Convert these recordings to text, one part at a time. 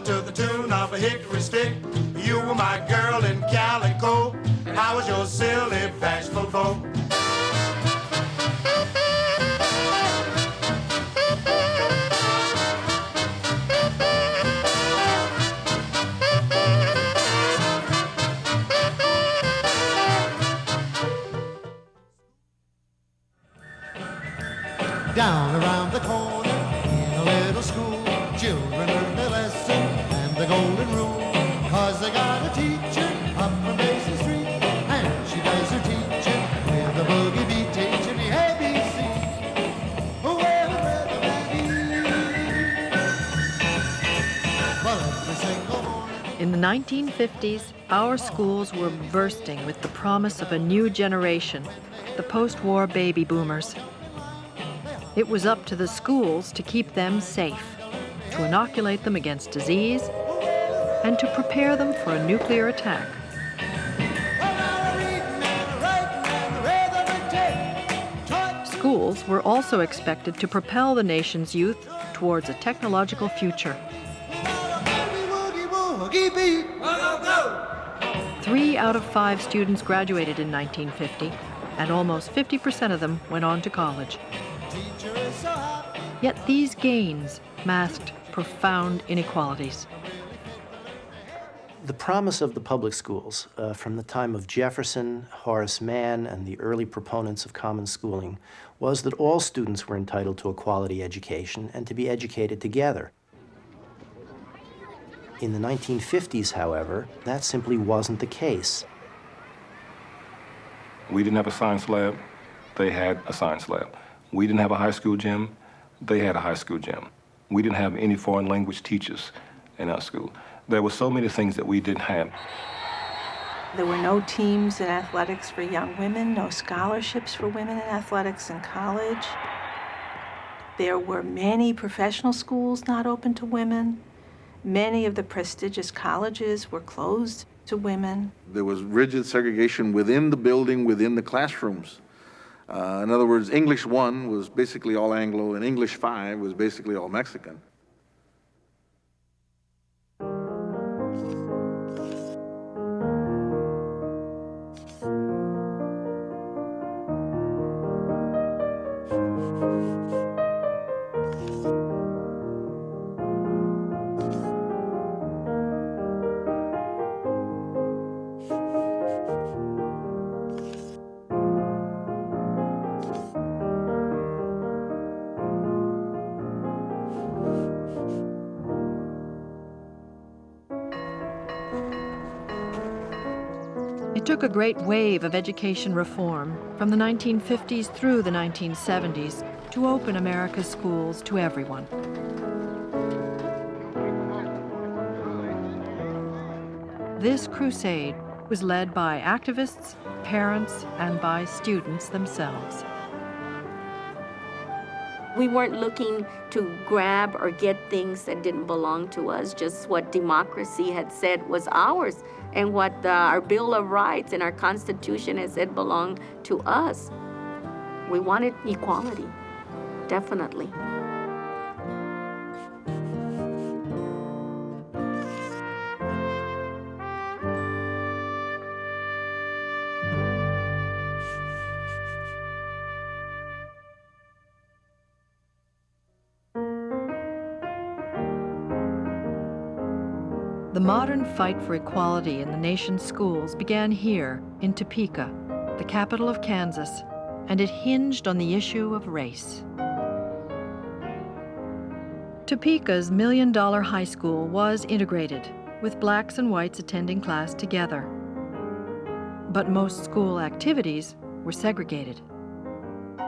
to the tune of a hickory stick. You were my girl in calico, and I was your silly bashful beau. Down around the corner in a little school, children learn their lesson and the golden rule. 'Cause they got a teacher up from Basin Street, and she does her teaching with a boogie beat, teaching the ABC. Well, rhythm and beat. Well, every single morning. In the 1950s, our schools were bursting with the promise of a new generation, the post-war baby boomers. It was up to the schools to keep them safe, to inoculate them against disease, and to prepare them for a nuclear attack. Schools were also expected to propel the nation's youth towards a technological future. 3 out of 5 students graduated in 1950, and almost 50% of them went on to college. Yet these gains masked profound inequalities. The promise of the public schools from the time of Jefferson, Horace Mann, and the early proponents of common schooling was that all students were entitled to a quality education and to be educated together. In the 1950s, however, that simply wasn't the case. We didn't have a science lab. They had a science lab. We didn't have a high school gym. They had a high school gym. We didn't have any foreign language teachers in our school. There were so many things that we didn't have. There were no teams in athletics for young women, no scholarships for women in athletics in college. There were many professional schools not open to women. Many of the prestigious colleges were closed to women. There was rigid segregation within the building, within the classrooms. In other words, English 1 was basically all Anglo, and English 5 was basically all Mexican. It took a great wave of education reform from the 1950s through the 1970s to open America's schools to everyone. This crusade was led by activists, parents, and by students themselves. We weren't looking to grab or get things that didn't belong to us, just what democracy had said was ours and what our Bill of Rights and our Constitution has said belonged to us. We wanted equality, definitely. The modern fight for equality in the nation's schools began here in Topeka, the capital of Kansas, and it hinged on the issue of race. Topeka's $1 million high school was integrated, with blacks and whites attending class together. But most school activities were segregated.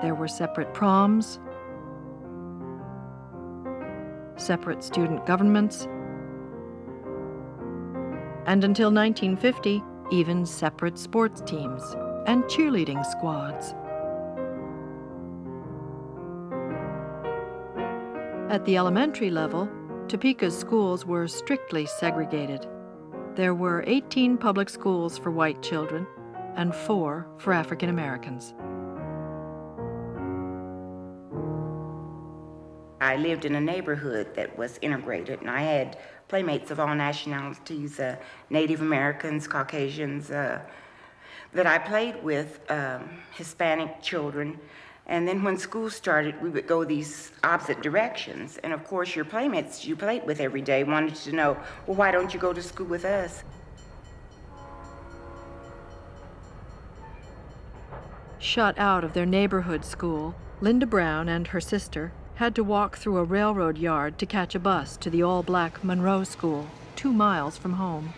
There were separate proms, separate student governments, and until 1950, even separate sports teams and cheerleading squads. At the elementary level, Topeka's schools were strictly segregated. There were 18 public schools for white children and 4 for African Americans. I lived in a neighborhood that was integrated, and I had playmates of all nationalities, Native Americans, Caucasians, that I played with, Hispanic children. And then when school started, we would go these opposite directions. And of course, your playmates you played with every day wanted to know, well, why don't you go to school with us? Shut out of their neighborhood school, Linda Brown and her sister had to walk through a railroad yard to catch a bus to the all-black Monroe School, 2 miles from home.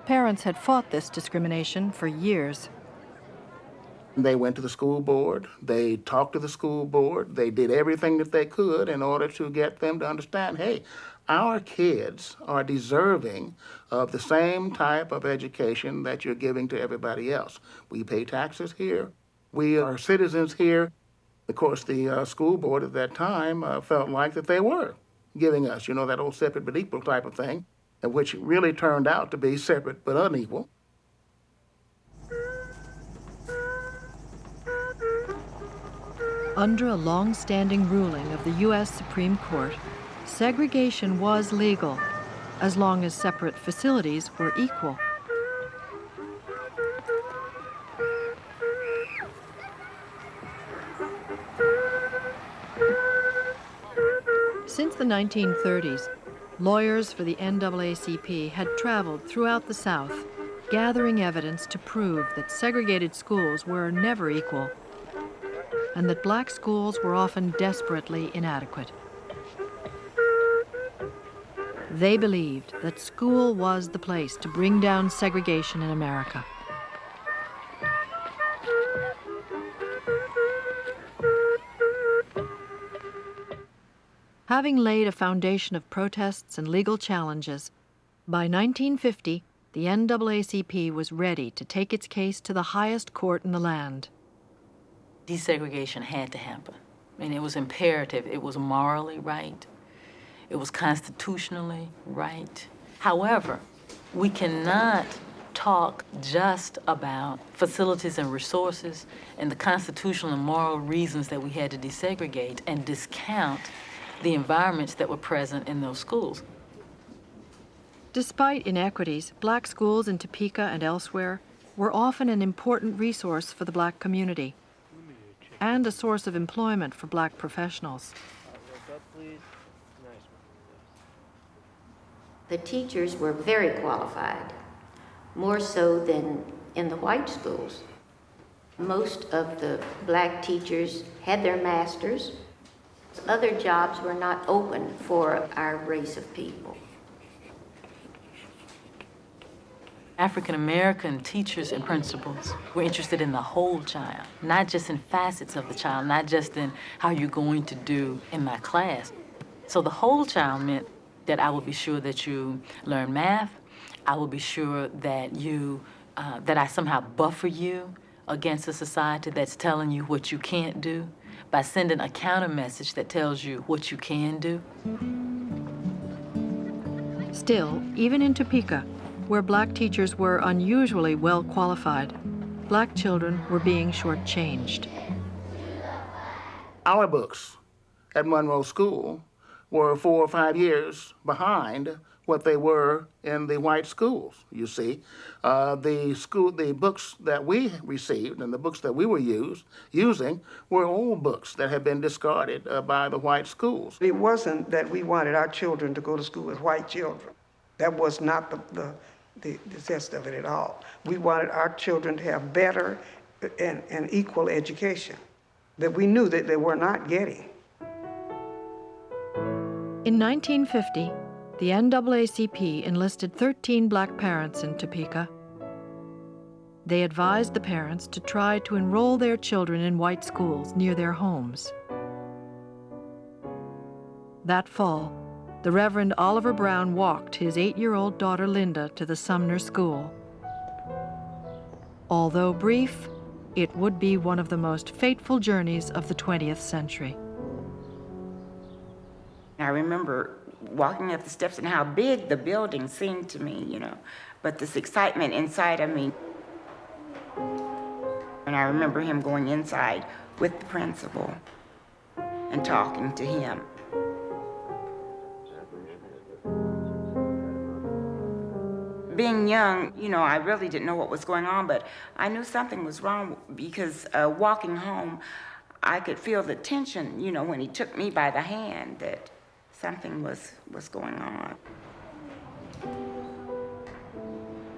Parents had fought this discrimination for years. They went to the school board, they talked to the school board, they did everything that they could in order to get them to understand, hey, our kids are deserving of the same type of education that you're giving to everybody else. We pay taxes here, we are citizens here. Of course, the school board at that time felt like that they were giving us, that old separate but equal type of thing, which really turned out to be separate but unequal. Under a long-standing ruling of the U.S. Supreme Court, segregation was legal as long as separate facilities were equal. Since the 1930s, lawyers for the NAACP had traveled throughout the South, gathering evidence to prove that segregated schools were never equal, and that black schools were often desperately inadequate. They believed that school was the place to bring down segregation in America. Having laid a foundation of protests and legal challenges, by 1950, the NAACP was ready to take its case to the highest court in the land. Desegregation had to happen, and it was imperative. It was morally right. It was constitutionally right. However, we cannot talk just about facilities and resources and the constitutional and moral reasons that we had to desegregate and discount the environments that were present in those schools. Despite inequities, black schools in Topeka and elsewhere were often an important resource for the black community and a source of employment for black professionals. The teachers were very qualified, more so than in the white schools. Most of the black teachers had their masters. Other jobs were not open for our race of people. African American teachers and principals were interested in the whole child, not just in facets of the child, not just in how you're going to do in my class. So the whole child meant that I will be sure that you learn math. I will be sure that that I somehow buffer you against a society that's telling you what you can't do by sending a counter message that tells you what you can do. Still, even in Topeka, where black teachers were unusually well qualified, black children were being shortchanged. Our books at Monroe School were 4 or 5 years behind what they were in the white schools, you see. The books that we received and the books that we were using were old books that had been discarded by the white schools. It wasn't that we wanted our children to go to school with white children. That was not the zest of it at all. We wanted our children to have better and equal education that we knew that they were not getting. In 1950, the NAACP enlisted 13 black parents in Topeka. They advised the parents to try to enroll their children in white schools near their homes. That fall, the Reverend Oliver Brown walked his 8-year-old daughter Linda to the Sumner School. Although brief, it would be one of the most fateful journeys of the 20th century. I remember walking up the steps and how big the building seemed to me, but this excitement inside of me. And I remember him going inside with the principal. and talking to him. Being young, you know, I really didn't know what was going on, but I knew something was wrong because walking home, I could feel the tension, you know, when he took me by the hand, that something was going on.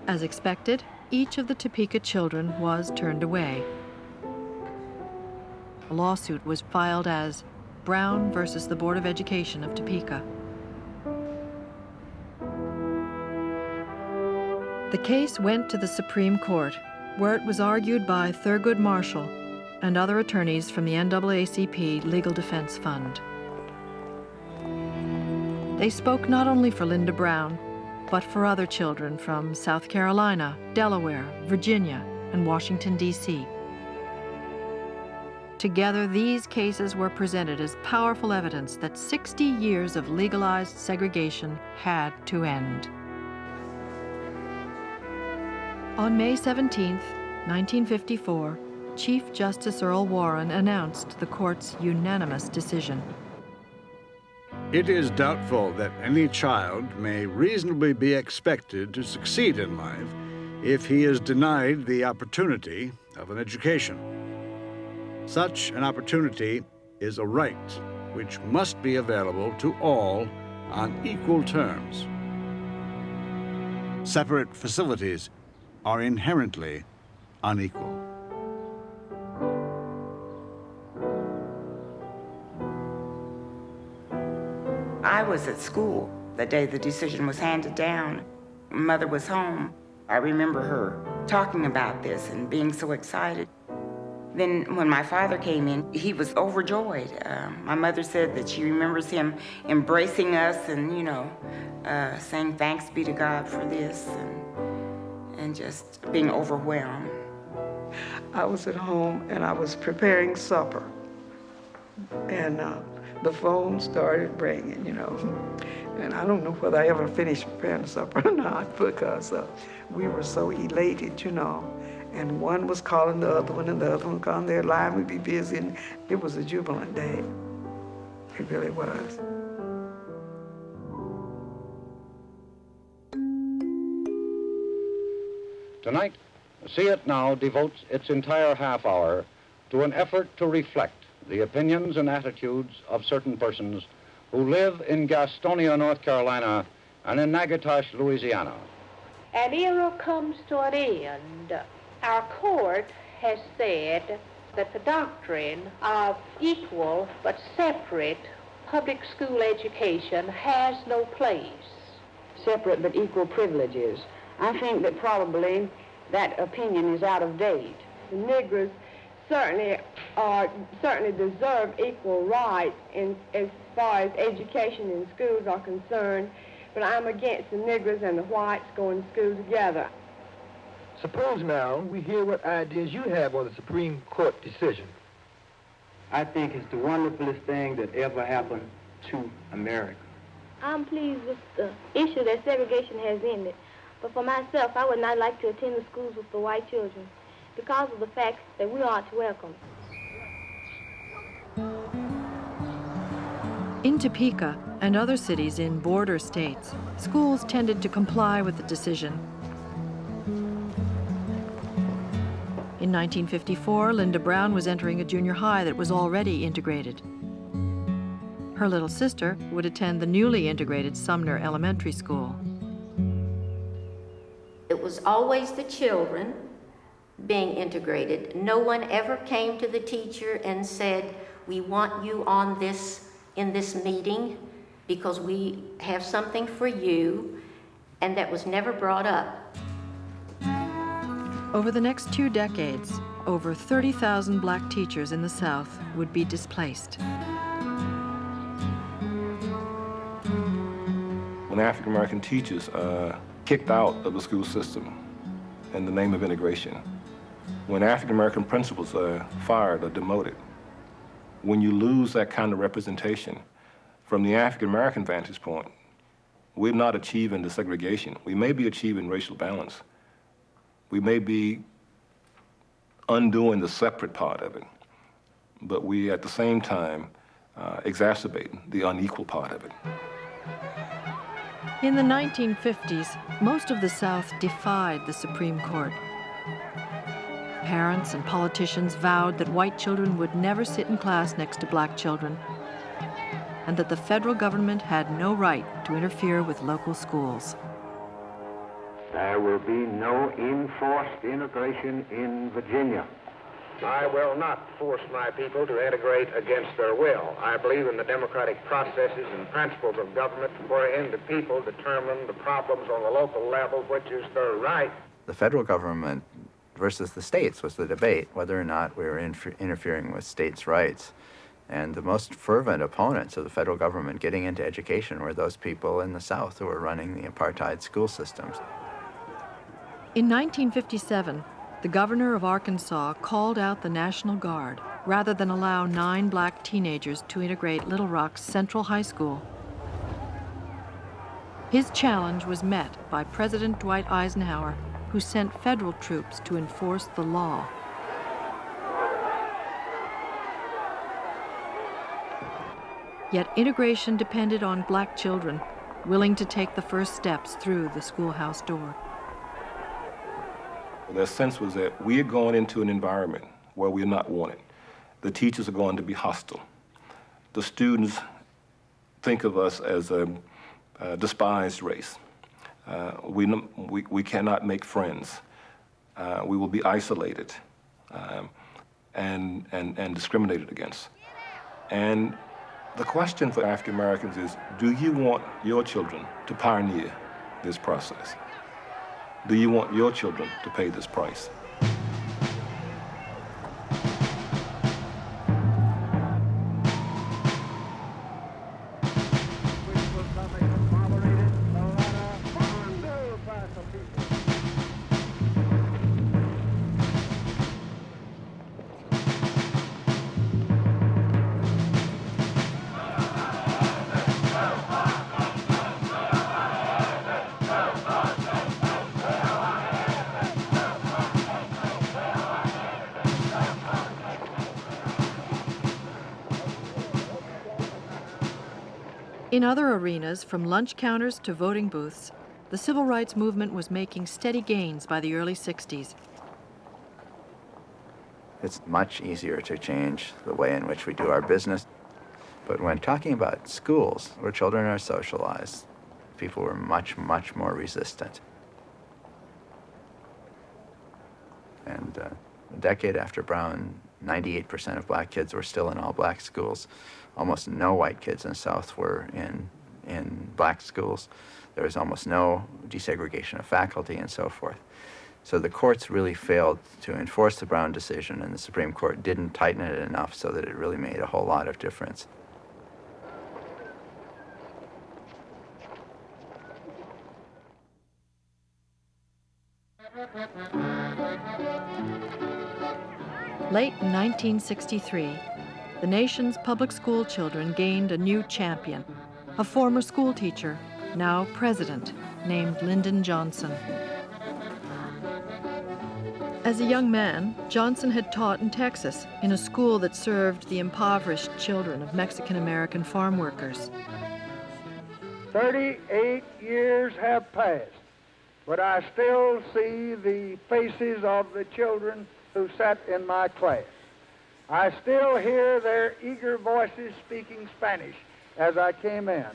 As expected, each of the Topeka children was turned away. A lawsuit was filed as Brown versus the Board of Education of Topeka. The case went to the Supreme Court, where it was argued by Thurgood Marshall and other attorneys from the NAACP Legal Defense Fund. They spoke not only for Linda Brown, but for other children from South Carolina, Delaware, Virginia, and Washington, D.C. Together, these cases were presented as powerful evidence that 60 years of legalized segregation had to end. On May 17, 1954, Chief Justice Earl Warren announced the court's unanimous decision. It is doubtful that any child may reasonably be expected to succeed in life if he is denied the opportunity of an education. Such an opportunity is a right which must be available to all on equal terms. Separate facilities are inherently unequal. I was at school the day the decision was handed down. Mother was home. I remember her talking about this and being so excited. Then when my father came in, he was overjoyed. My mother said that she remembers him embracing us and, you know, saying thanks be to God for this and just being overwhelmed. I was at home and I was preparing supper. And the phone started ringing, you know. And I don't know whether I ever finished preparing the supper or not because we were so elated, you know. And one was calling the other one and the other one calling. Their line would be busy and it was a jubilant day. It really was. Tonight, See It Now devotes its entire half hour to an effort to reflect the opinions and attitudes of certain persons who live in Gastonia, North Carolina, and in Natchitoches, Louisiana. An era comes to an end. Our court has said that the doctrine of equal but separate public school education has no place. Separate but equal privileges. I think that probably that opinion is out of date. The Negroes certainly deserve equal rights as far as education in schools are concerned, but I'm against the Negroes and the whites going to school together. Suppose now we hear what ideas you have on the Supreme Court decision. I think it's the wonderfulest thing that ever happened to America. I'm pleased with the issue that segregation has ended. But for myself, I would not like to attend the schools with the white children because of the fact that we aren't welcome. In Topeka and other cities in border states, schools tended to comply with the decision. In 1954, Linda Brown was entering a junior high that was already integrated. Her little sister would attend the newly integrated Sumner Elementary School. It was always the children being integrated. No one ever came to the teacher and said, we want you on in this meeting because we have something for you, and that was never brought up. Over the next 2 decades, over 30,000 black teachers in the South would be displaced. When African American teachers kicked out of the school system in the name of integration, when African American principals are fired or demoted, when you lose that kind of representation, from the African American vantage point, we're not achieving the segregation. We may be achieving racial balance. We may be undoing the separate part of it, but we at the same time exacerbating the unequal part of it. In the 1950s, most of the South defied the Supreme Court. Parents and politicians vowed that white children would never sit in class next to black children, and that the federal government had no right to interfere with local schools. There will be no enforced integration in Virginia. I will not force my people to integrate against their will. I believe in the democratic processes and principles of government wherein the people determine the problems on the local level, which is their right. The federal government versus the states was the debate, whether or not we were interfering with states' rights. And the most fervent opponents of the federal government getting into education were those people in the South who were running the apartheid school systems. In 1957, the governor of Arkansas called out the National Guard rather than allow 9 black teenagers to integrate Little Rock's Central High School. His challenge was met by President Dwight Eisenhower, who sent federal troops to enforce the law. Yet integration depended on black children willing to take the first steps through the schoolhouse door. Their sense was that we are going into an environment where we're not wanted. The teachers are going to be hostile. The students think of us as a despised race. We cannot make friends. We will be isolated and discriminated against. And the question for African Americans is, do you want your children to pioneer this process? Do you want your children to pay this price? In other arenas, from lunch counters to voting booths, the civil rights movement was making steady gains by the early 60s. It's much easier to change the way in which we do our business. But when talking about schools, where children are socialized, people were much, much more resistant. And a decade after Brown, 98% of black kids were still in all black schools. Almost no white kids in the South were in black schools. There was almost no desegregation of faculty and so forth. So the courts really failed to enforce the Brown decision, and the Supreme Court didn't tighten it enough so that it really made a whole lot of difference. Late in 1963, the nation's public school children gained a new champion, a former school teacher, now president, named Lyndon Johnson. As a young man, Johnson had taught in Texas in a school that served the impoverished children of Mexican-American farm workers. 38 years have passed, but I still see the faces of the children who sat in my class. I still hear their eager voices speaking Spanish as I came in.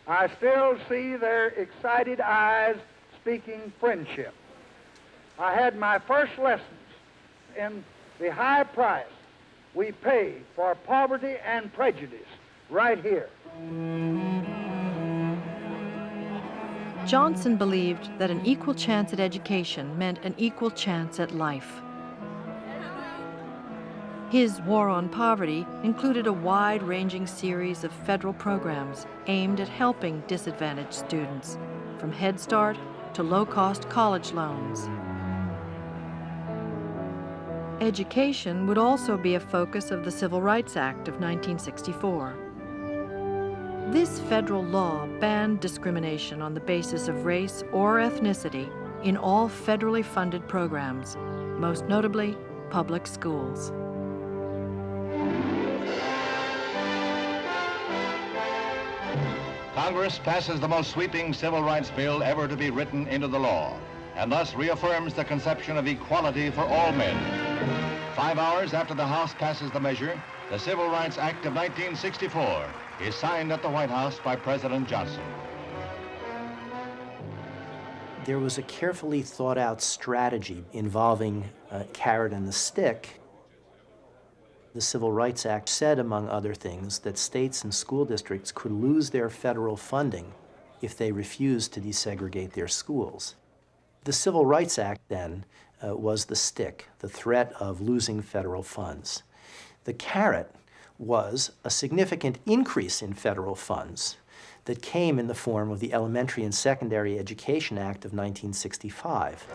I still see their excited eyes speaking friendship. I had my first lessons in the high price we pay for poverty and prejudice right here. Johnson believed that an equal chance at education meant an equal chance at life. His war on poverty included a wide-ranging series of federal programs aimed at helping disadvantaged students, from Head Start to low-cost college loans. Education would also be a focus of the Civil Rights Act of 1964. This federal law banned discrimination on the basis of race or ethnicity in all federally funded programs, most notably public schools. Congress passes the most sweeping civil rights bill ever to be written into the law, and thus reaffirms the conception of equality for all men. 5 hours after the House passes the measure, the Civil Rights Act of 1964 is signed at the White House by President Johnson. There was a carefully thought out strategy involving carrot and the stick. The Civil Rights Act said, among other things, that states and school districts could lose their federal funding if they refused to desegregate their schools. The Civil Rights Act then was the stick, the threat of losing federal funds. The carrot was a significant increase in federal funds that came in the form of the Elementary and Secondary Education Act of 1965.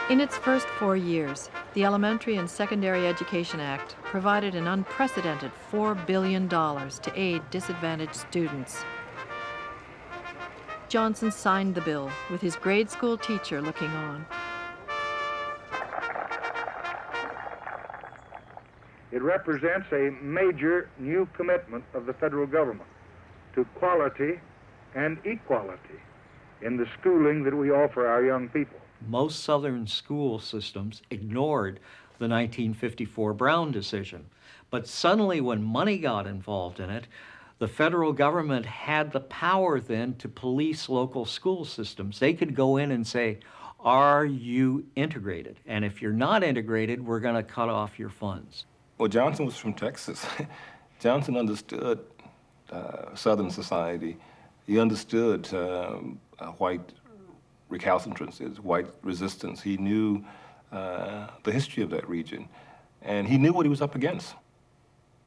In its first 4 years, the Elementary and Secondary Education Act provided an unprecedented $4 billion to aid disadvantaged students. Johnson signed the bill with his grade school teacher looking on. It represents a major new commitment of the federal government to quality and equality in the schooling that we offer our young people. Most Southern school systems ignored the 1954 Brown decision. But suddenly, when money got involved in it, the federal government had the power then to police local school systems. They could go in and say, are you integrated? And if you're not integrated, we're going to cut off your funds. Well, Johnson was from Texas. Johnson understood Southern society. He understood white recalcitrances, white resistance. He knew the history of that region, and he knew what he was up against.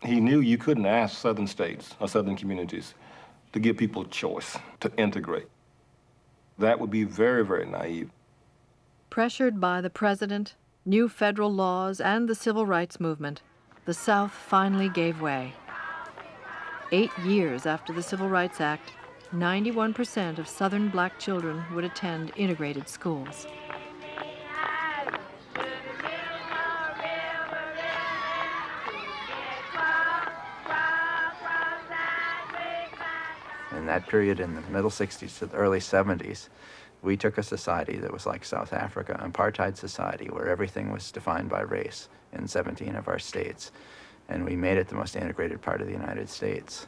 He knew you couldn't ask Southern states or Southern communities to give people choice, to integrate. That would be very, very naive. Pressured by the president, new federal laws, and the civil rights movement, the South finally gave way. 8 years after the Civil Rights Act, 91% of Southern black children would attend integrated schools. In that period, in the middle 60s to the early 70s, we took a society that was like South Africa, an apartheid society where everything was defined by race in 17 of our states, and we made it the most integrated part of the United States.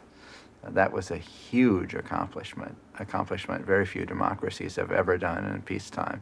That was a huge accomplishment very few democracies have ever done in peacetime.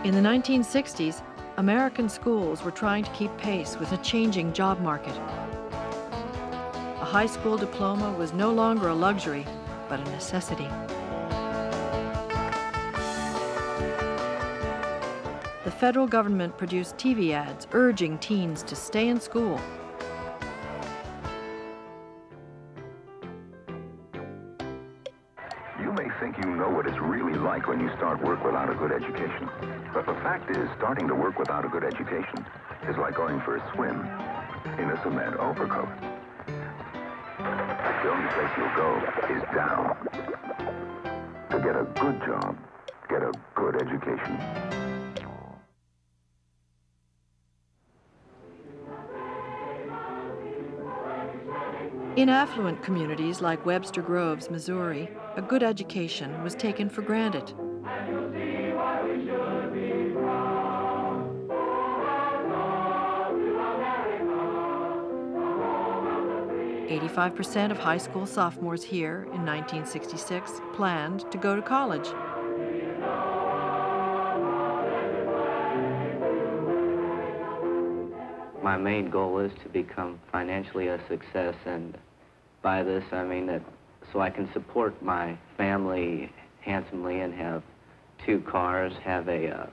In the 1960s, American schools were trying to keep pace with a changing job market. A high school diploma was no longer a luxury, but a necessity. The federal government produced TV ads urging teens to stay in school. You may think you know what it's really like when you start work without a good education. But the fact is, starting to work without a good education is like going for a swim in a cement overcoat. The only place you'll go is down. To get a good job, get a good education. In affluent communities like Webster Groves, Missouri, a good education was taken for granted. 85% of high school sophomores here in 1966 planned to go to college. My main goal is to become financially a success, and by this I mean that so I can support my family handsomely and have 2 cars, have a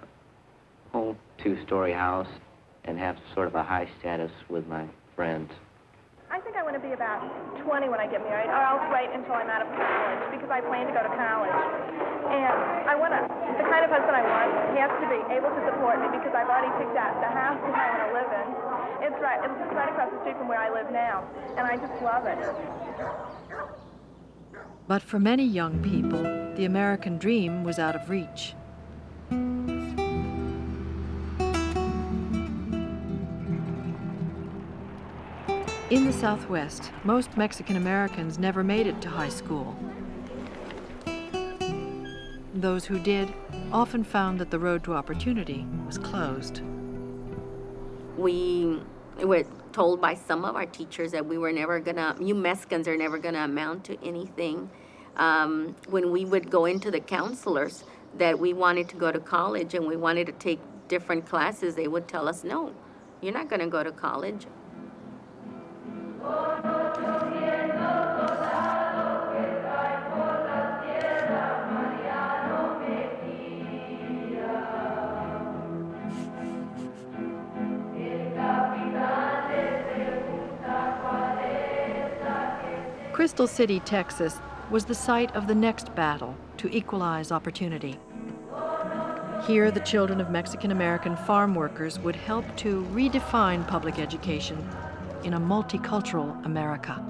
whole 2-story house, and have sort of a high status with my friends. I think I be about 20 when I get married, or else wait until I'm out of college, because I plan to go to college. And the kind of husband I want, he has to be able to support me, because I've already picked out the house that I want to live in. It's just right across the street from where I live now, and I just love it. But for many young people, the American dream was out of reach. In the Southwest, most Mexican Americans never made it to high school. Those who did often found that the road to opportunity was closed. We were told by some of our teachers that you Mexicans are never gonna amount to anything. When we would go into the counselors that we wanted to go to college and we wanted to take different classes, they would tell us, no, you're not gonna go to college. Crystal City, Texas, was the site of the next battle to equalize opportunity. Here, the children of Mexican-American farm workers would help to redefine public education in a multicultural America.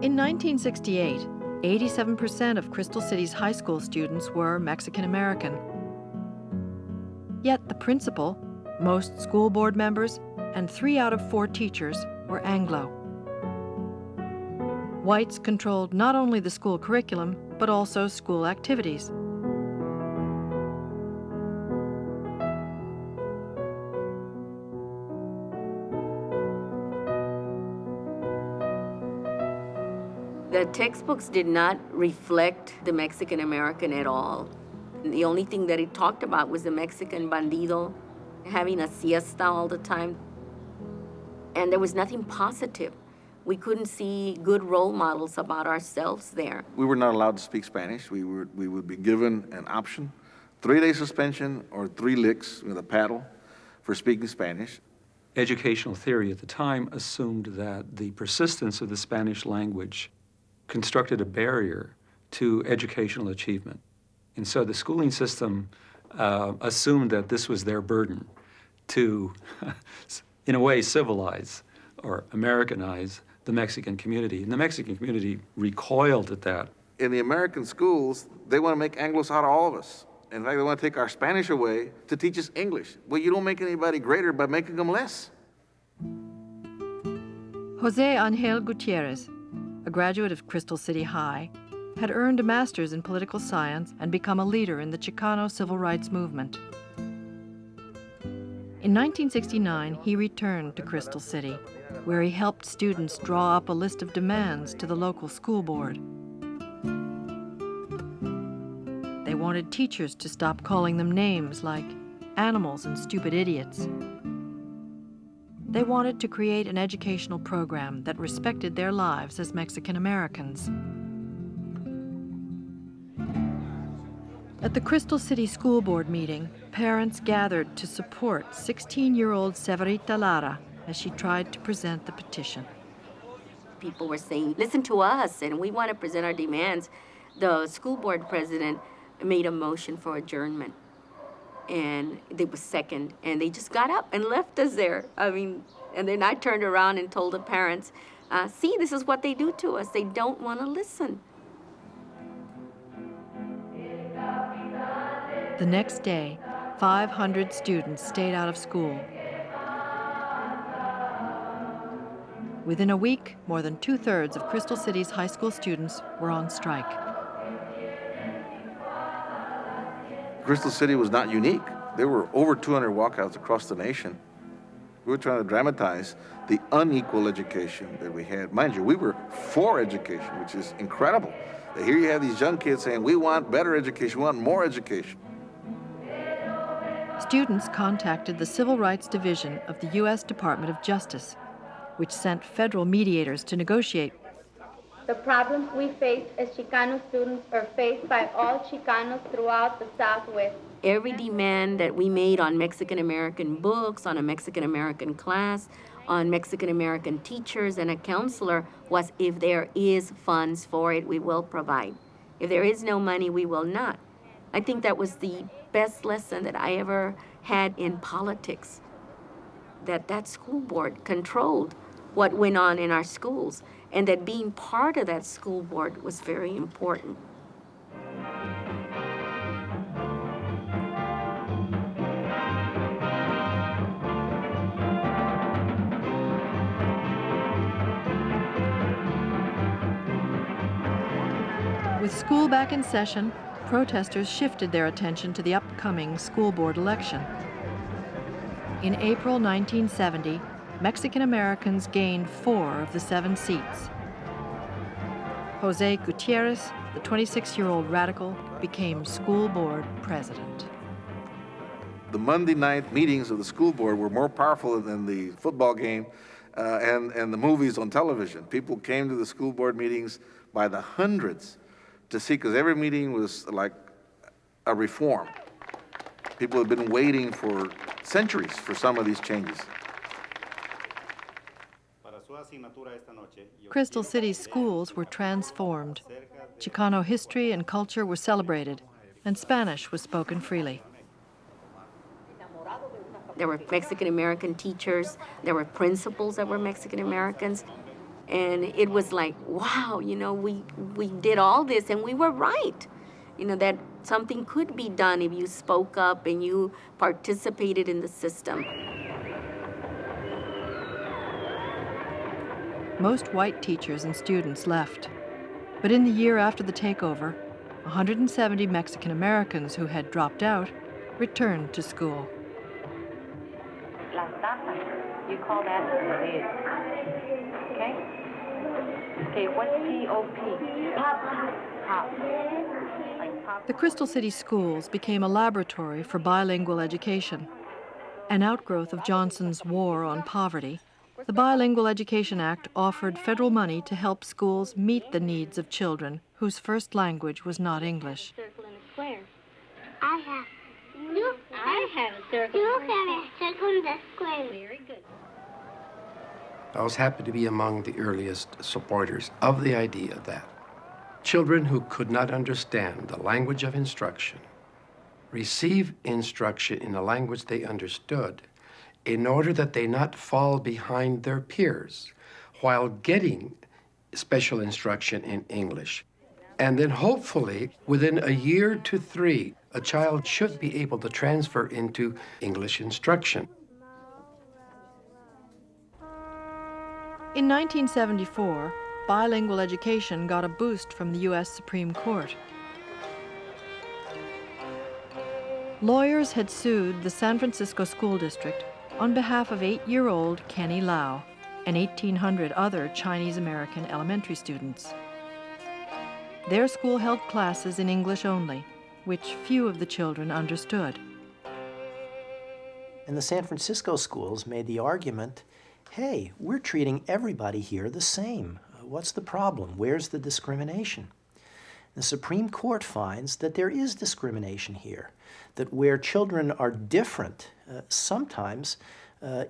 In 1968, 87% of Crystal City's high school students were Mexican-American. Yet the principal, most school board members, and 3 out of 4 teachers were Anglo. Whites controlled not only the school curriculum, but also school activities. The textbooks did not reflect the Mexican American at all. The only thing that it talked about was the Mexican bandido having a siesta all the time. And there was nothing positive. We couldn't see good role models about ourselves there. We were not allowed to speak Spanish. We would be given an option, 3-day suspension or 3 licks with a paddle for speaking Spanish. Educational theory at the time assumed that the persistence of the Spanish language constructed a barrier to educational achievement. And so the schooling system assumed that this was their burden to, in a way, civilize or Americanize the Mexican community. And the Mexican community recoiled at that. In the American schools, they want to make Anglos out of all of us. In fact, they want to take our Spanish away to teach us English. Well, you don't make anybody greater by making them less. Jose Angel Gutierrez, a graduate of Crystal City High, had earned a master's in political science and become a leader in the Chicano civil rights movement. In 1969, he returned to Crystal City, where he helped students draw up a list of demands to the local school board. They wanted teachers to stop calling them names like animals and stupid idiots. They wanted to create an educational program that respected their lives as Mexican Americans. At the Crystal City School Board meeting, parents gathered to support 16-year-old Severita Lara as she tried to present the petition. People were saying, listen to us, and we want to present our demands. The school board president made a motion for adjournment, and it was second, and they just got up and left us there. And then I turned around and told the parents, see, this is what they do to us. They don't want to listen. The next day, 500 students stayed out of school. Within a week, more than 2/3 of Crystal City's high school students were on strike. Crystal City was not unique. There were over 200 walkouts across the nation. We were trying to dramatize the unequal education that we had. Mind you, we were for education, which is incredible. Here you have these young kids saying, we want better education, we want more education. Students contacted the Civil Rights Division of the U.S. Department of Justice, which sent federal mediators to negotiate. The problems we face as Chicano students are faced by all Chicanos throughout the Southwest. Every demand that we made on Mexican-American books, on a Mexican-American class, on Mexican-American teachers and a counselor was, if there is funds for it, we will provide. If there is no money, we will not. I think that was the best lesson that I ever had in politics, that school board controlled what went on in our schools, and that being part of that school board was very important. With school back in session, protesters shifted their attention to the upcoming school board election. In April 1970, Mexican Americans gained 4 of the 7 seats. Jose Gutierrez, the 26-year-old radical, became school board president. The Monday night meetings of the school board were more powerful than the football game and the movies on television. People came to the school board meetings by the hundreds to see, because every meeting was like a reform. People have been waiting for centuries for some of these changes. Crystal City's schools were transformed. Chicano history and culture were celebrated, and Spanish was spoken freely. There were Mexican-American teachers, there were principals that were Mexican-Americans, and it was like, wow, you know, we did all this and we were right. You know, that something could be done if you spoke up and you participated in the system. Most white teachers and students left. But in the year after the takeover, 170 Mexican Americans who had dropped out returned to school. Las tapas, you call that the lid. Okay? Okay, what's P-O-P? Pop. Pop. Like pop. The Crystal City schools became a laboratory for bilingual education. An outgrowth of Johnson's War on Poverty, the Bilingual Education Act offered federal money to help schools meet the needs of children whose first language was not English. Circle and a square. I have a circle. You have a circle and a square. Very good. I was happy to be among the earliest supporters of the idea that children who could not understand the language of instruction receive instruction in a language they understood in order that they not fall behind their peers while getting special instruction in English. And then hopefully, within a year to 3, a child should be able to transfer into English instruction. In 1974, bilingual education got a boost from the U.S. Supreme Court. Lawyers had sued the San Francisco School District on behalf of 8-year-old Kenny Lau and 1,800 other Chinese-American elementary students. Their school held classes in English only, which few of the children understood. And the San Francisco schools made the argument, hey, we're treating everybody here the same. What's the problem? Where's the discrimination? The Supreme Court finds that there is discrimination here, that where children are different, sometimes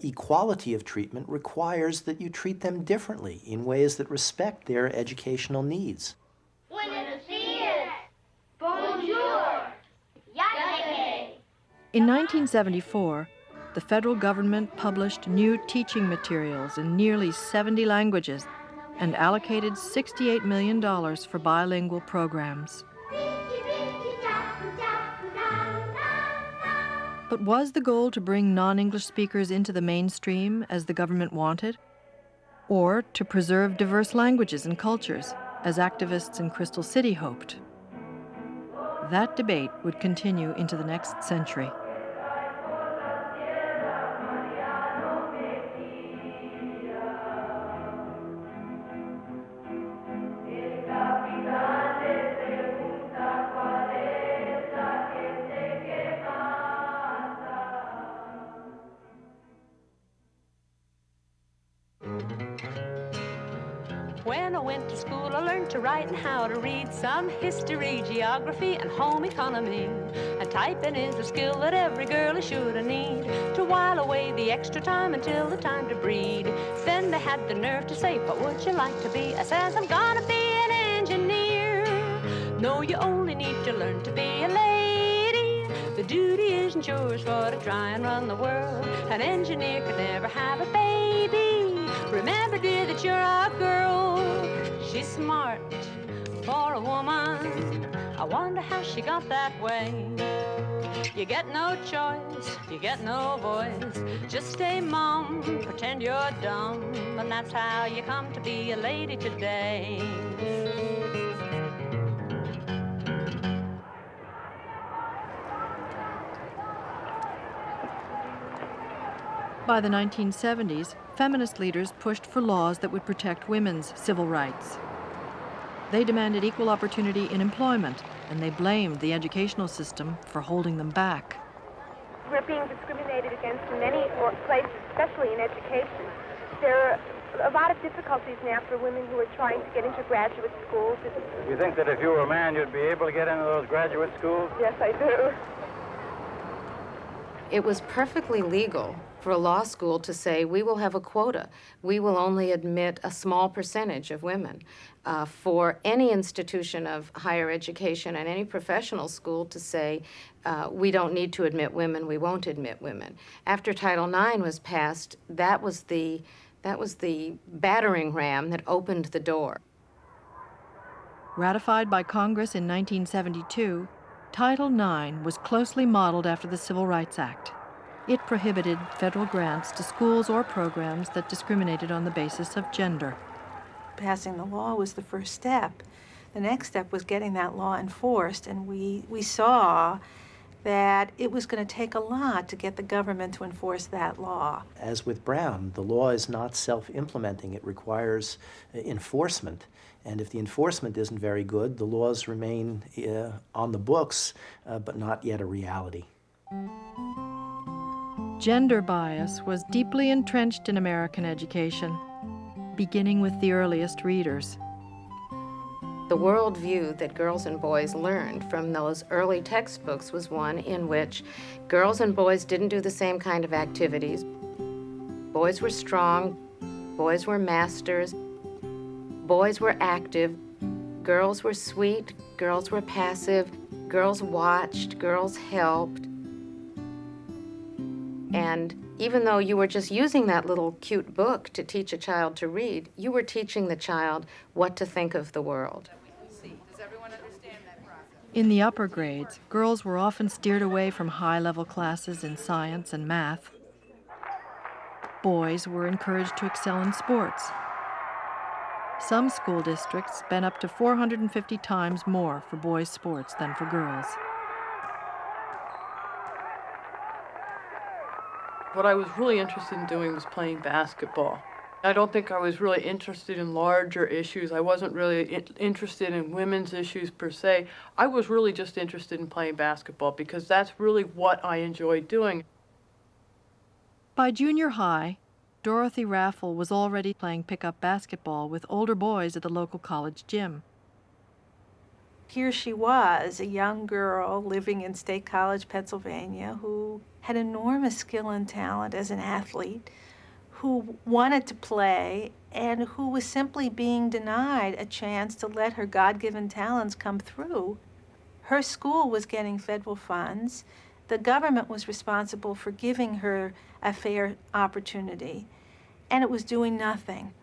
equality of treatment requires that you treat them differently in ways that respect their educational needs. In 1974, the federal government published new teaching materials in nearly 70 languages and allocated $68 million for bilingual programs. But was the goal to bring non-English speakers into the mainstream as the government wanted? Or to preserve diverse languages and cultures, as activists in Crystal City hoped? That debate would continue into the next century. When I went to school, I learned to write and how to read, some history, geography, and home economy. And typing is a skill that every girl is sure to need to while away the extra time until the time to breed. Then they had the nerve to say, what would you like to be? I says, I'm gonna be an engineer. No, you only need to learn to be a lady. The duty isn't yours for to try and run the world. An engineer could never have a baby. Remember, dear, that you're a girl. She's smart for a woman. I wonder how she got that way. You get no choice, you get no voice. Just stay mum, pretend you're dumb, and that's how you come to be a lady today. By the 1970s, feminist leaders pushed for laws that would protect women's civil rights. They demanded equal opportunity in employment, and they blamed the educational system for holding them back. We're being discriminated against in many places, especially in education. There are a lot of difficulties now for women who are trying to get into graduate schools. You think that if you were a man, you'd be able to get into those graduate schools? Yes, I do. It was perfectly legal for a law school to say, we will have a quota. We will only admit a small percentage of women. For any institution of higher education and any professional school to say, we don't need to admit women, we won't admit women. After Title IX was passed, that was the battering ram that opened the door. Ratified by Congress in 1972, Title IX was closely modeled after the Civil Rights Act. It prohibited federal grants to schools or programs that discriminated on the basis of gender. Passing the law was the first step. The next step was getting that law enforced, and we saw that it was going to take a lot to get the government to enforce that law. As with Brown, the law is not self-implementing. It requires enforcement. And if the enforcement isn't very good, the laws remain on the books, but not yet a reality. Gender bias was deeply entrenched in American education, beginning with the earliest readers. The worldview that girls and boys learned from those early textbooks was one in which girls and boys didn't do the same kind of activities. Boys were strong, boys were masters, boys were active, girls were sweet, girls were passive, girls watched, girls helped. And even though you were just using that little cute book to teach a child to read, you were teaching the child what to think of the world. In the upper grades, girls were often steered away from high-level classes in science and math. Boys were encouraged to excel in sports. Some school districts spent up to 450 times more for boys' sports than for girls. What I was really interested in doing was playing basketball. I don't think I was really interested in larger issues. I wasn't really interested in women's issues per se. I was really just interested in playing basketball because that's really what I enjoyed doing. By junior high, Dorothy Raffel was already playing pickup basketball with older boys at the local college gym. Here she was, a young girl living in State College, Pennsylvania, who had enormous skill and talent as an athlete, who wanted to play, and who was simply being denied a chance to let her God-given talents come through. Her school was getting federal funds. The government was responsible for giving her a fair opportunity, and it was doing nothing.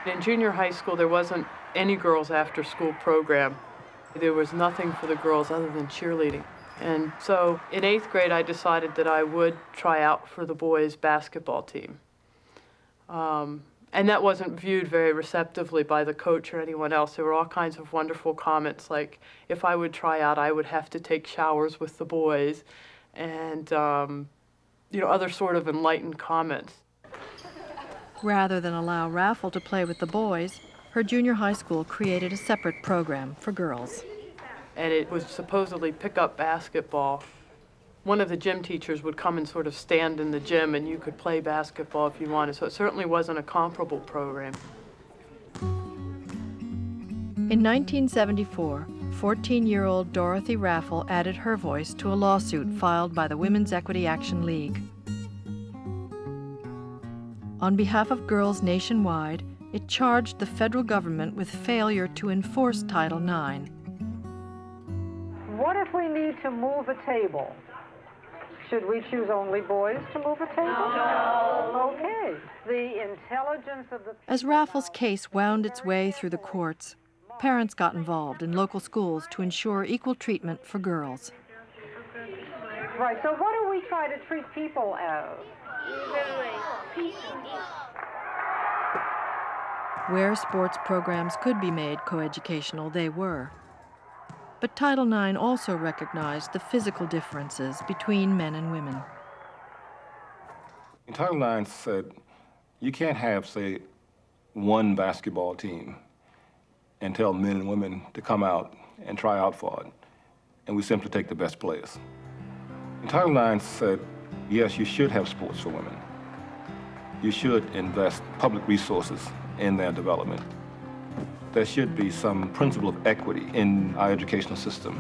In junior high school, there wasn't any girls' after-school program. There was nothing for the girls other than cheerleading. And so in 8th grade, I decided that I would try out for the boys' basketball team. And that wasn't viewed very receptively by the coach or anyone else. There were all kinds of wonderful comments, like if I would try out, I would have to take showers with the boys, and other sort of enlightened comments. Rather than allow Raffel to play with the boys, her junior high school created a separate program for girls. And it was supposedly pick-up basketball. one of the gym teachers would come and sort of stand in the gym, and you could play basketball if you wanted. So it certainly wasn't a comparable program. In 1974, 14-year-old Dorothy Raffel added her voice to a lawsuit filed by the Women's Equity Action League. On behalf of girls nationwide, it charged the federal government with failure to enforce Title IX. What if we need to move a table? Should we choose only boys to move a table? No. Okay. The intelligence of the... As Raffel's case wound its way through the courts, parents got involved in local schools to ensure equal treatment for girls. Right, so what do we try to treat people as? Where sports programs could be made coeducational, they were. But Title IX also recognized the physical differences between men and women. Title IX said you can't have, say, one basketball team and tell men and women to come out and try out for it, and we simply take the best players. And Title IX said, yes, you should have sports for women. You should invest public resources in their development. There should be some principle of equity in our educational system.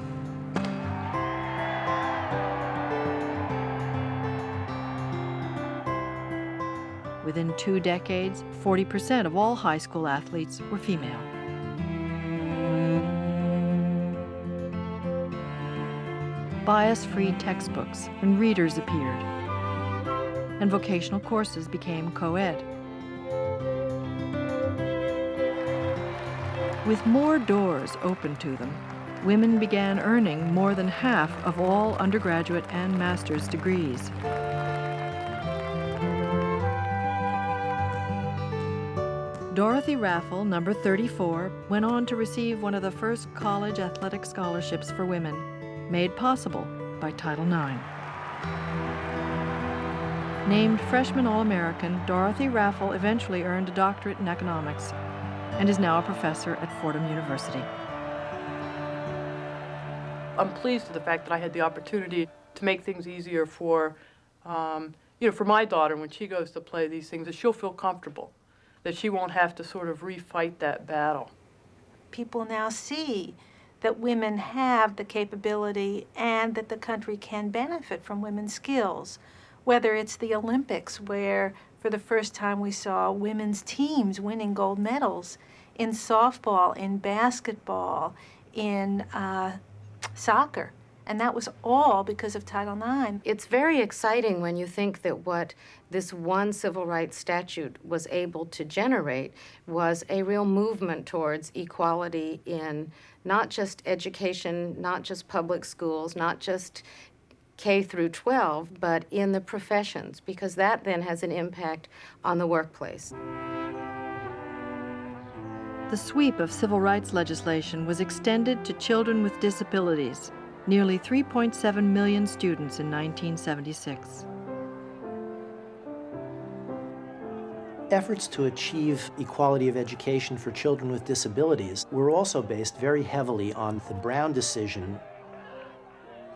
Within 2 decades, 40% of all high school athletes were female. Bias-free textbooks and readers appeared, and vocational courses became co-ed. With more doors open to them, women began earning more than half of all undergraduate and master's degrees. Dorothy Raffel, number 34, went on to receive one of the first college athletic scholarships for women, made possible by Title IX. Named Freshman All-American, Dorothy Raffel eventually earned a doctorate in economics and is now a professor at Fordham University. I'm pleased with the fact that I had the opportunity to make things easier for, for my daughter when she goes to play these things, that she'll feel comfortable, that she won't have to sort of refight that battle. People now see that women have the capability and that the country can benefit from women's skills, whether it's the Olympics, where for the first time we saw women's teams winning gold medals in softball, in basketball, in soccer. And that was all because of Title IX. It's very exciting when you think that what this one civil rights statute was able to generate was a real movement towards equality in not just education, not just public schools, not just K through 12, but in the professions, because that then has an impact on the workplace. The sweep of civil rights legislation was extended to children with disabilities, nearly 3.7 million students in 1976. Efforts to achieve equality of education for children with disabilities were also based very heavily on the Brown decision.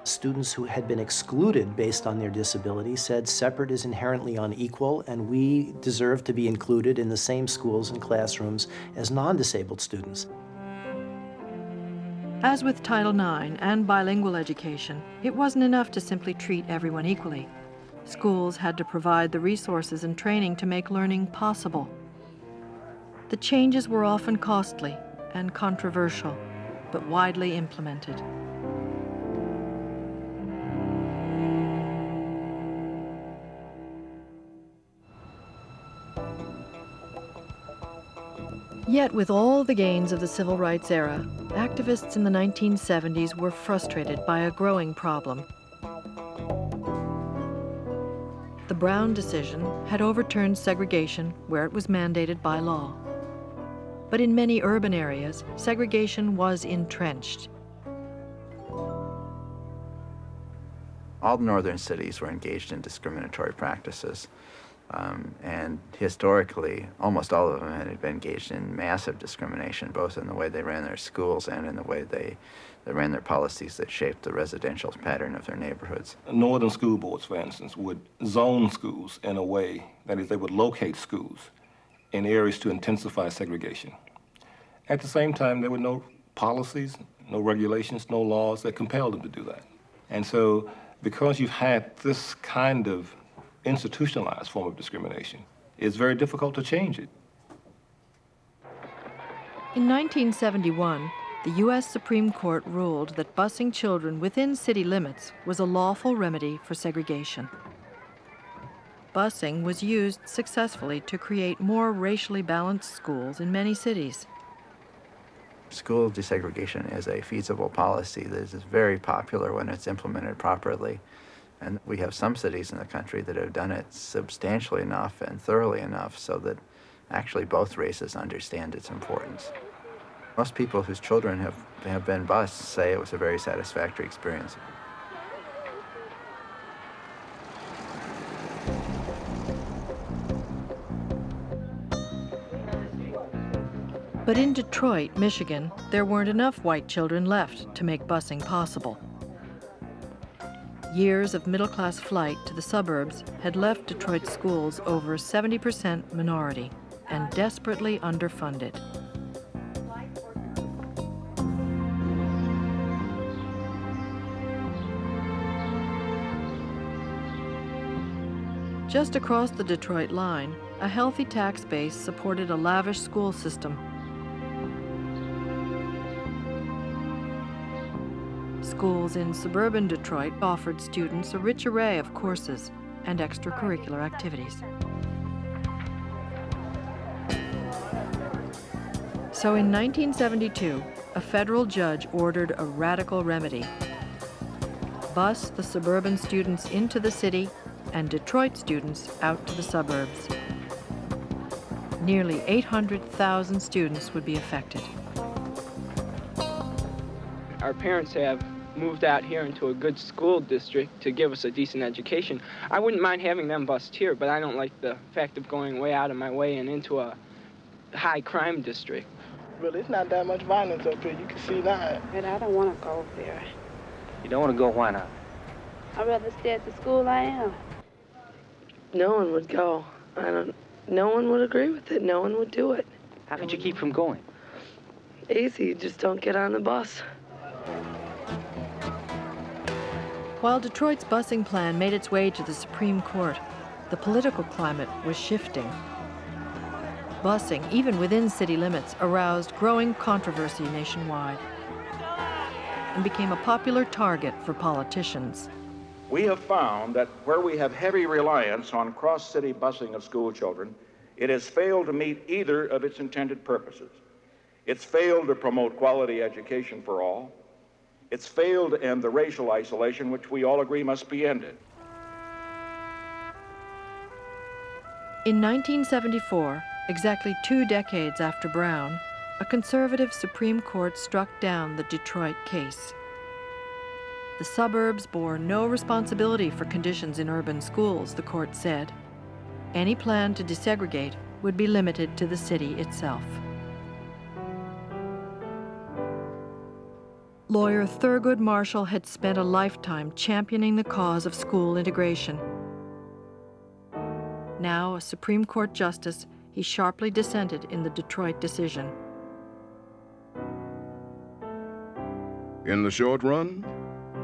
Students who had been excluded based on their disability said separate is inherently unequal, and we deserve to be included in the same schools and classrooms as non-disabled students. As with Title IX and bilingual education, it wasn't enough to simply treat everyone equally. Schools had to provide the resources and training to make learning possible. The changes were often costly and controversial, but widely implemented. Yet with all the gains of the civil rights era, activists in the 1970s were frustrated by a growing problem. The Brown decision had overturned segregation where it was mandated by law. But in many urban areas, segregation was entrenched. All northern cities were engaged in discriminatory practices. And historically, almost all of them had been engaged in massive discrimination, both in the way they ran their schools and in the way they ran their policies that shaped the residential pattern of their neighborhoods. Northern school boards, for instance, would zone schools in a way, that is, they would locate schools in areas to intensify segregation. At the same time, there were no policies, no regulations, no laws that compelled them to do that. And so, because you've had this kind of institutionalized form of discrimination, it's very difficult to change it. In 1971, the U.S. Supreme Court ruled that busing children within city limits was a lawful remedy for segregation. Busing was used successfully to create more racially balanced schools in many cities. School desegregation is a feasible policy that is very popular when it's implemented properly. And we have some cities in the country that have done it substantially enough and thoroughly enough so that actually both races understand its importance. Most people whose children have been bused say it was a very satisfactory experience. But in Detroit, Michigan, there weren't enough white children left to make busing possible. Years of middle-class flight to the suburbs had left Detroit schools over 70% minority and desperately underfunded. Just across the Detroit line, a healthy tax base supported a lavish school system. Schools in suburban Detroit offered students a rich array of courses and extracurricular activities. So in 1972, a federal judge ordered a radical remedy: bus the suburban students into the city and Detroit students out to the suburbs. Nearly 800,000 students would be affected. Our parents have moved out here into a good school district to give us a decent education. I wouldn't mind having them bused here, but I don't like the fact of going way out of my way and into a high crime district. Really, it's not that much violence up here. You can see that. But I don't want to go there. You don't want to go, why not? I'd rather stay at the school I am. No one would go. No one would agree with it. No one would do it. How could you keep from going? Easy, you just don't get on the bus. While Detroit's busing plan made its way to the Supreme Court, the political climate was shifting. Busing, even within city limits, aroused growing controversy nationwide and became a popular target for politicians. We have found that where we have heavy reliance on cross-city busing of school children, it has failed to meet either of its intended purposes. It's failed to promote quality education for all. It's failed to end the racial isolation, which we all agree must be ended. In 1974, exactly 2 decades after Brown, a conservative Supreme Court struck down the Detroit case. The suburbs bore no responsibility for conditions in urban schools, the court said. Any plan to desegregate would be limited to the city itself. Lawyer Thurgood Marshall had spent a lifetime championing the cause of school integration. Now a Supreme Court justice, he sharply dissented in the Detroit decision. In the short run,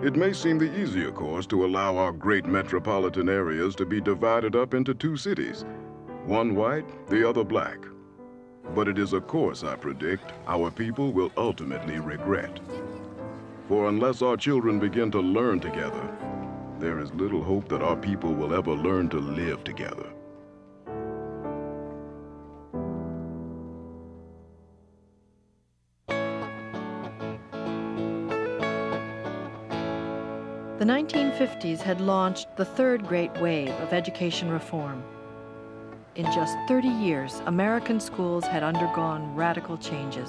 it may seem the easier course to allow our great metropolitan areas to be divided up into 2 cities, one white, the other black. But it is a course, I predict, our people will ultimately regret. For unless our children begin to learn together, there is little hope that our people will ever learn to live together. The 1950s had launched the third great wave of education reform. In just 30 years, American schools had undergone radical changes.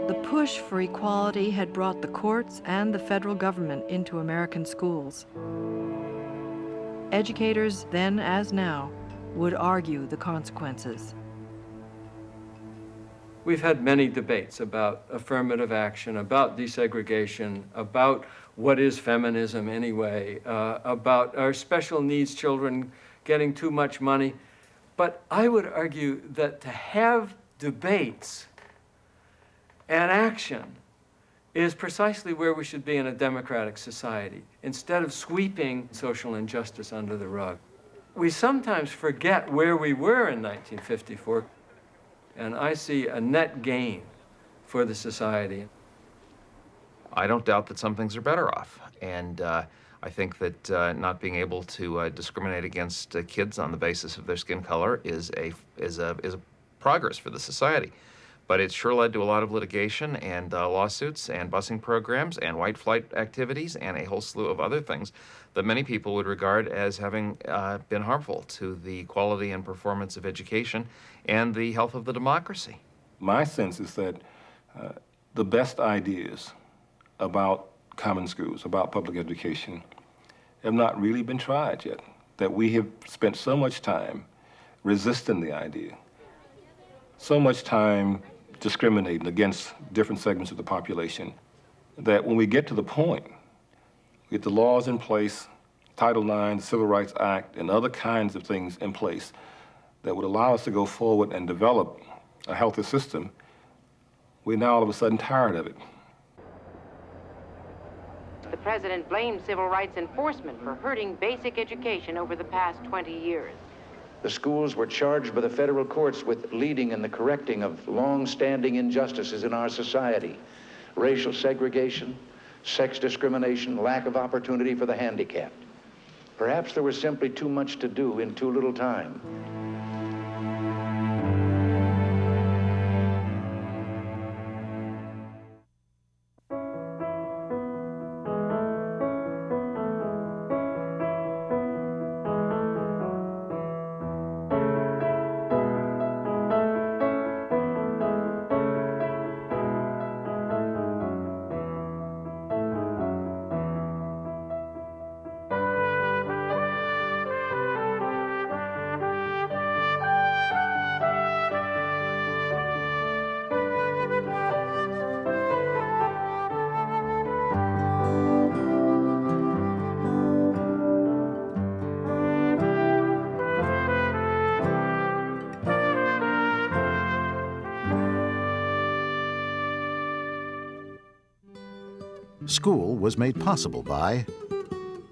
The push for equality had brought the courts and the federal government into American schools. Educators, then as now, would argue the consequences. We've had many debates about affirmative action, about desegregation, about what is feminism anyway, about our special needs children getting too much money. But I would argue that to have debates and action is precisely where we should be in a democratic society, instead of sweeping social injustice under the rug. We sometimes forget where we were in 1954, and I see a net gain for the society. I don't doubt that some things are better off, and I think that not being able to discriminate against kids on the basis of their skin color is a progress for the society. But it's sure led to a lot of litigation and lawsuits and busing programs and white flight activities and a whole slew of other things that many people would regard as having been harmful to the quality and performance of education and the health of the democracy. My sense is that the best ideas about common schools, about public education, have not really been tried yet, that we have spent so much time resisting the idea, so much time discriminating against different segments of the population, that when we get to the point, we get the laws in place, Title IX, the Civil Rights Act, and other kinds of things in place that would allow us to go forward and develop a healthy system, we're now all of a sudden tired of it. The president blamed civil rights enforcement for hurting basic education over the past 20 years. The schools were charged by the federal courts with leading in the correcting of long-standing injustices in our society. Racial segregation, sex discrimination, lack of opportunity for the handicapped. Perhaps there was simply too much to do in too little time. School was made possible by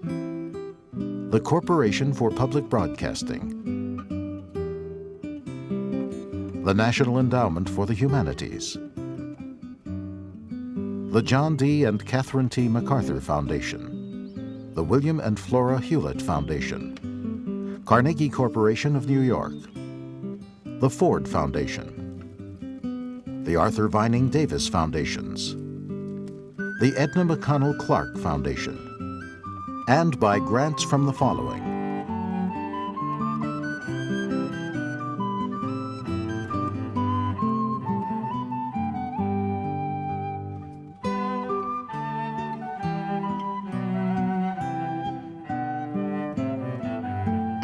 the Corporation for Public Broadcasting, the National Endowment for the Humanities, the John D. and Catherine T. MacArthur Foundation, the William and Flora Hewlett Foundation, Carnegie Corporation of New York, the Ford Foundation, the Arthur Vining Davis Foundations, the Edna McConnell Clark Foundation, and by grants from the following: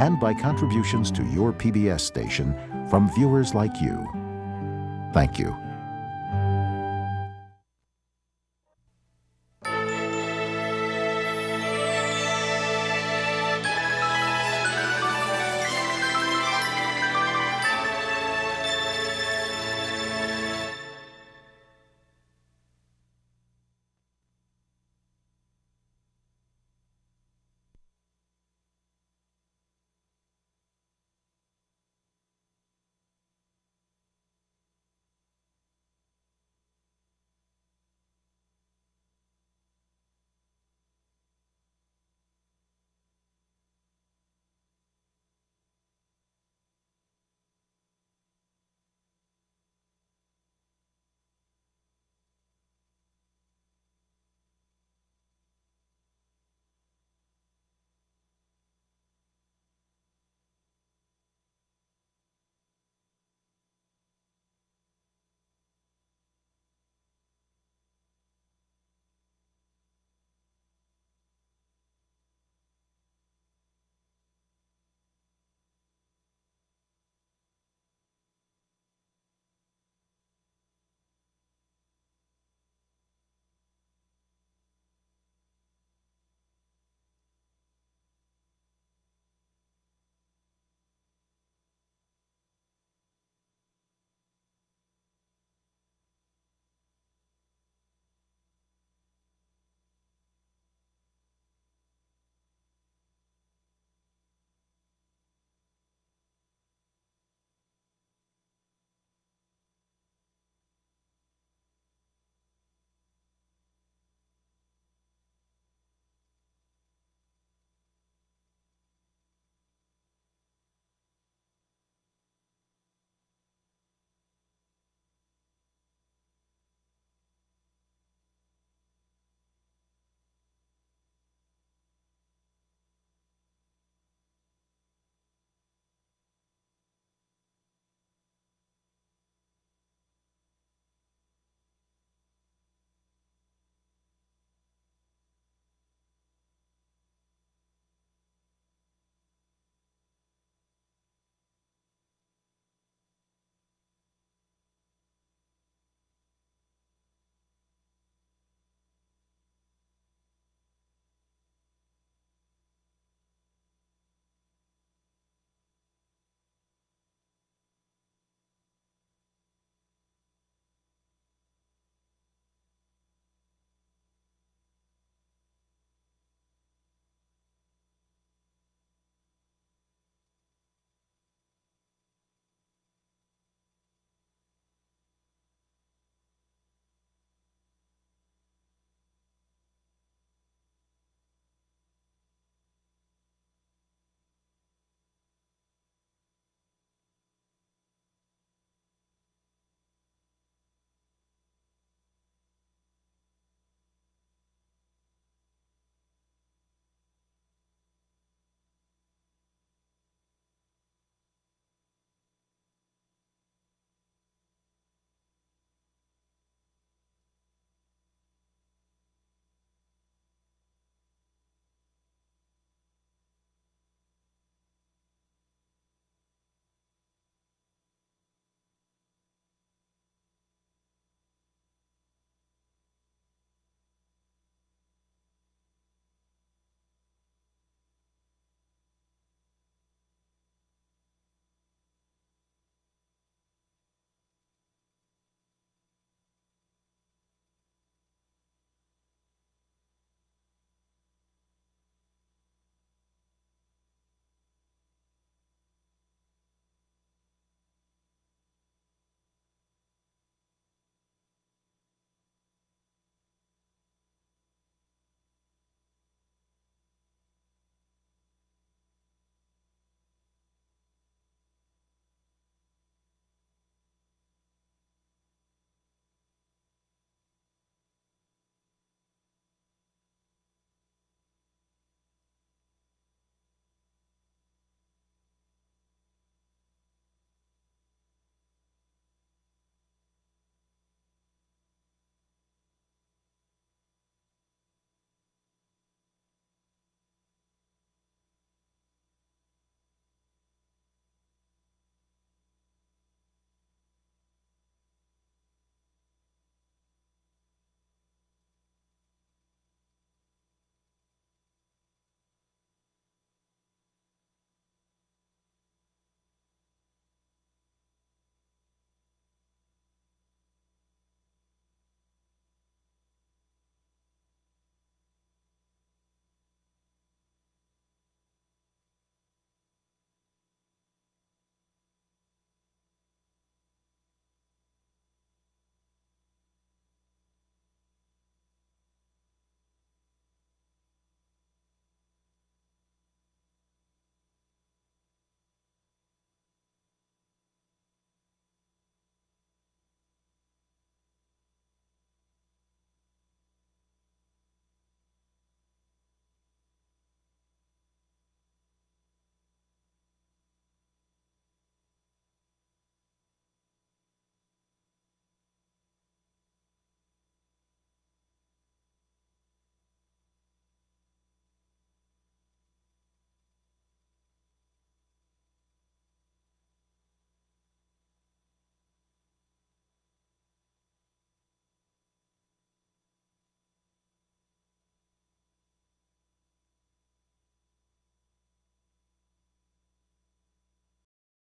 and by contributions to your PBS station from viewers like you. Thank you.